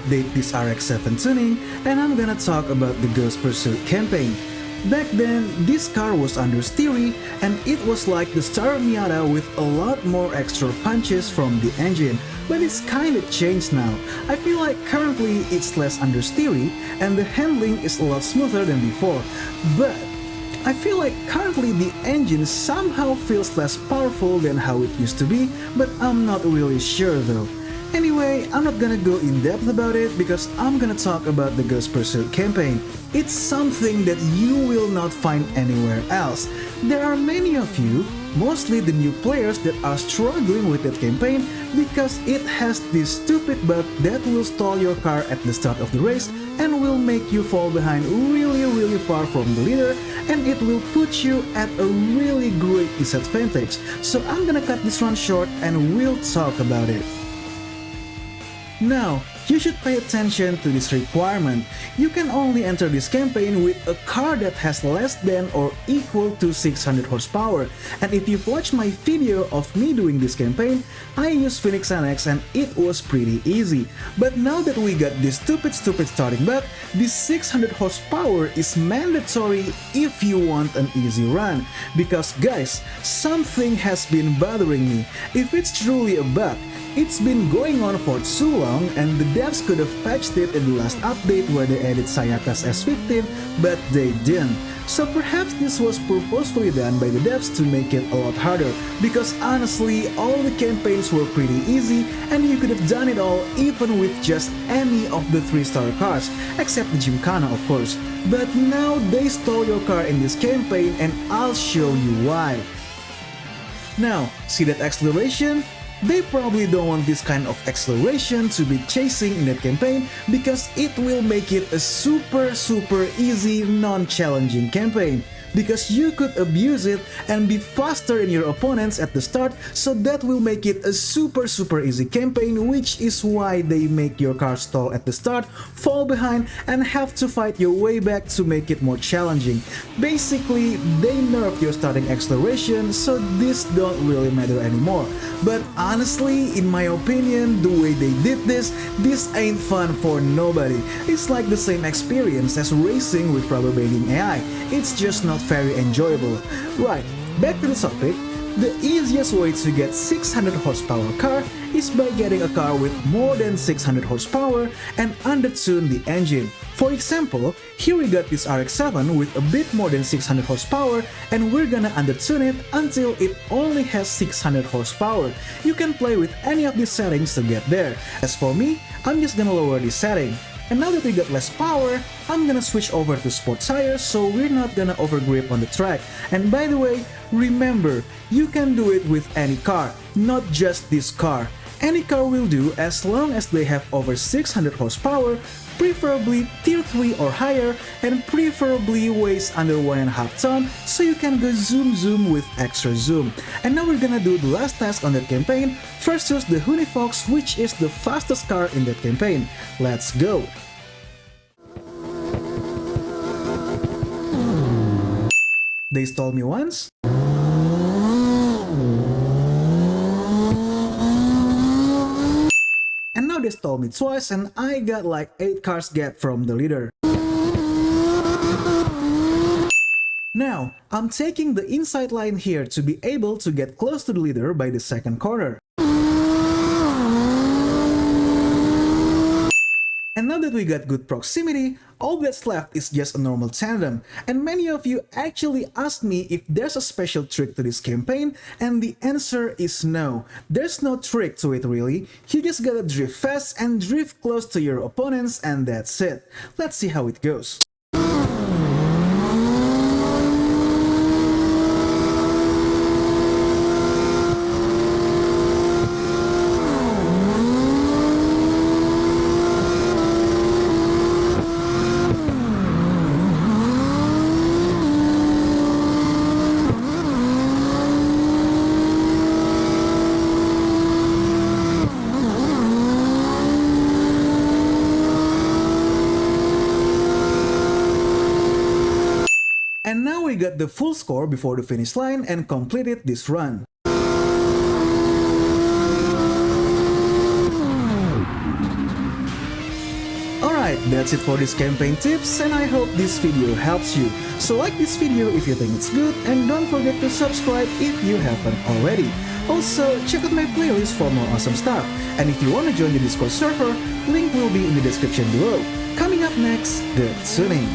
update this RX-7 tuning, and I'm gonna talk about the Ghost Pursuit campaign. Back then, this car was understeery, and it was like the Star Miata with a lot more extra punches from the engine, but it's kinda changed now. I feel like currently it's less understeery, and the handling is a lot smoother than before, but I feel like currently the engine somehow feels less powerful than how it used to be, but I'm not really sure though. Anyway, I'm not gonna go in depth about it because I'm gonna talk about the Ghost Pursuit campaign. It's something that you will not find anywhere else. There are many of you, mostly the new players, that are struggling with that campaign because it has this stupid bug that will stall your car at the start of the race and will make you fall behind really far from the leader, and it will put you at a really great disadvantage. So I'm gonna cut this one short and we'll talk about it. Now, you should pay attention to this requirement. You can only enter this campaign with a car that has less than or equal to 600 horsepower. And if you've watched my video of me doing this campaign, I used Phoenix NX and it was pretty easy. But now that we got this stupid starting bug, this 600 horsepower is mandatory if you want an easy run. Because guys, something has been bothering me. If it's truly a bug, it's been going on for too long, and the devs could have patched it in the last update where they added Sayaka's S15, but they didn't. So perhaps this was purposefully done by the devs to make it a lot harder, because honestly, all the campaigns were pretty easy, and you could have done it all even with just any of the 3-star cars, except the Gymkhana of course. But now they stole your car in this campaign, and I'll show you why. Now, see that acceleration? They probably don't want this kind of acceleration to be chasing in that campaign because it will make it a super easy, non-challenging campaign. Because you could abuse it and be faster than your opponents at the start, so that will make it a super easy campaign, which is why they make your car stall at the start, fall behind, and have to fight your way back to make it more challenging. Basically, they nerfed your starting acceleration, so this don't really matter anymore. But honestly, in my opinion, the way they did this ain't fun for nobody. It's like the same experience as racing with rubber banding AI. It's just not very enjoyable. Right, back to the topic. The easiest way to get 600 horsepower car is by getting a car with more than 600 horsepower and undertune the engine. For example, here we got this RX-7 with a bit more than 600 horsepower, and we're gonna undertune it until it only has 600 horsepower. You can play with any of these settings to get there. As for me, I'm just gonna lower this setting. And now that we got less power, I'm gonna switch over to sport tires so we're not gonna overgrip on the track. And by the way, remember, you can do it with any car, not just this car. Any car will do as long as they have over 600 horsepower, preferably tier 3 or higher, and preferably weighs under 1.5 ton, so you can go zoom with extra zoom. And now we're gonna do the last task on that campaign. First use the Unifox, which is the fastest car in that campaign. Let's go! They stole me once. And now they stole me twice, and I got like 8 cars gap from the leader. Now, I'm taking the inside line here to be able to get close to the leader by the second corner. And now that we got good proximity, all that's left is just a normal tandem. And many of you actually asked me if there's a special trick to this campaign, and the answer is no. There's no trick to it really. You just gotta drift fast and drift close to your opponents, and that's it. Let's see how it goes. And now we got the full score before the finish line and completed this run. That's it for this campaign tips, and I hope this video helps you. So like this video if you think it's good, and don't forget to subscribe if you haven't already. Also, check out my playlist for more awesome stuff. And if you want to join the Discord server, link will be in the description below. Coming up next, the tuning.